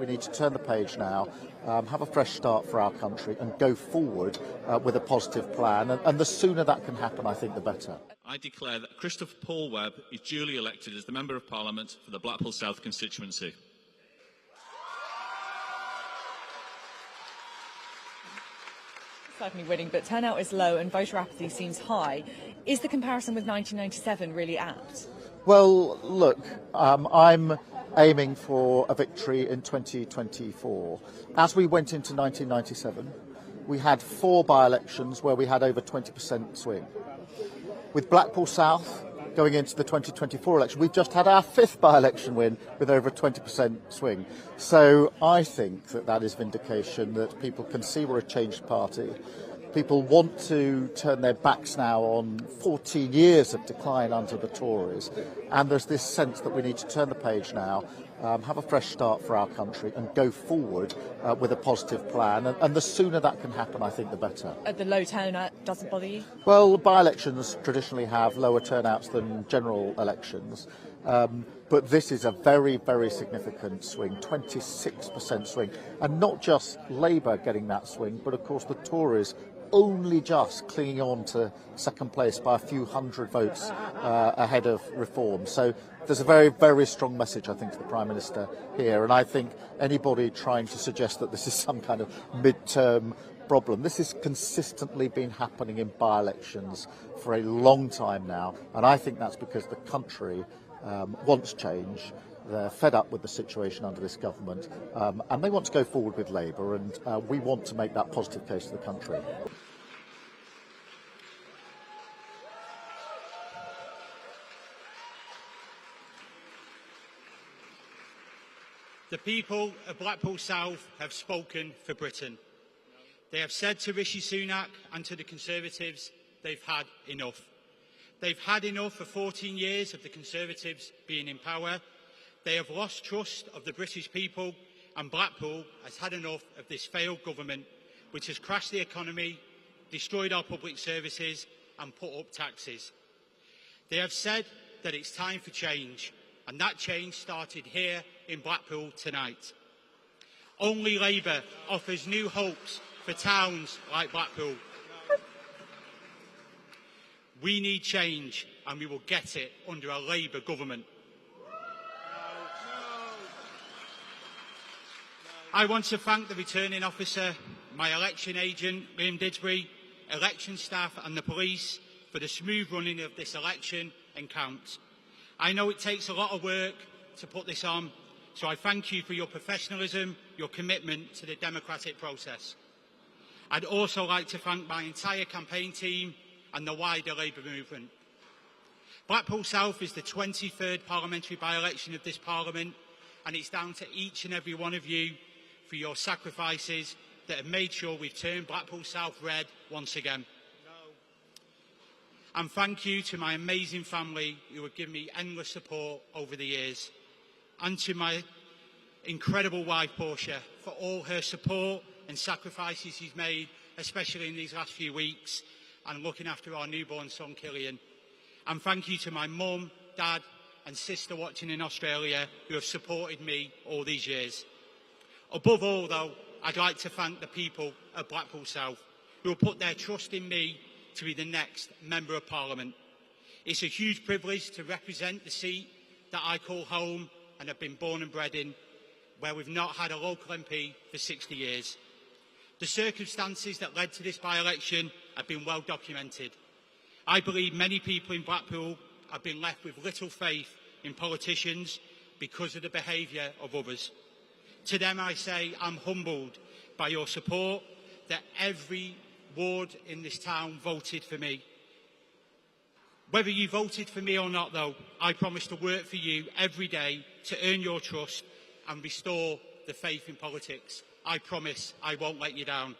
we need to turn the page now, have a fresh start for our country and go forward with a positive plan. And the sooner that can happen, I think, the better. I declare that Christopher Paul Webb is duly elected as the Member of Parliament for the Blackpool South constituency. Certainly winning, but turnout is low and voter apathy seems high. Is the comparison with 1997 really apt? Well, look, I'm aiming for a victory in 2024. As we went into 1997, we had 4 by-elections where we had over 20% swing. With Blackpool South going into the 2024 election, we've just had our 5th by-election win with over a 20% swing. So I think that is vindication that people can see we're a changed party. People want to turn their backs now on 14 years of decline under the Tories, and there's this sense that we need to turn the page now, have a fresh start for our country and go forward with a positive plan, and the sooner that can happen, I think, the better. The low turnout doesn't bother you? Well, by-elections traditionally have lower turnouts than general elections, but this is a very, very significant swing, 26% swing, and not just Labour getting that swing, but of course the Tories only just clinging on to second place by a few hundred votes ahead of Reform. So there's a very, very strong message, I think, to the Prime Minister here. And I think anybody trying to suggest that this is some kind of mid-term problem, this has consistently been happening in by-elections for a long time now. And I think that's because the country wants change. They're fed up with the situation under this government, and they want to go forward with Labour, and we want to make that positive case to the country. The people of Blackpool South have spoken for Britain. They have said to Rishi Sunak and to the Conservatives they've had enough. They've had enough for 14 years of the Conservatives being in power. They have lost trust of the British people, and Blackpool has had enough of this failed government, which has crashed the economy, destroyed our public services and put up taxes. They have said that it's time for change, and that change started here in Blackpool tonight. Only Labour offers new hopes for towns like Blackpool. We need change, and we will get it under a Labour government. I want to thank the returning officer, my election agent, Liam Didsbury, election staff and the police for the smooth running of this election and count. I know it takes a lot of work to put this on, so I thank you for your professionalism, your commitment to the democratic process. I'd also like to thank my entire campaign team and the wider Labour movement. Blackpool South is the 23rd parliamentary by-election of this Parliament, and it's down to each and every one of you for your sacrifices that have made sure we've turned Blackpool South red once again. And thank you to my amazing family who have given me endless support over the years, and to my incredible wife Portia for all her support and sacrifices she's made, especially in these last few weeks, and looking after our newborn son Killian. And thank you to my mum, dad and sister watching in Australia who have supported me all these years. Above all, though, I'd like to thank the people of Blackpool South who have put their trust in me to be the next Member of Parliament. It's a huge privilege to represent the seat that I call home and have been born and bred in, where we've not had a local MP for 60 years. The circumstances that led to this by-election have been well documented. I believe many people in Blackpool have been left with little faith in politicians because of the behaviour of others. To them I say I'm humbled by your support, that every ward in this town voted for me. Whether you voted for me or not, though, I promise to work for you every day to earn your trust and restore the faith in politics. I promise I won't let you down.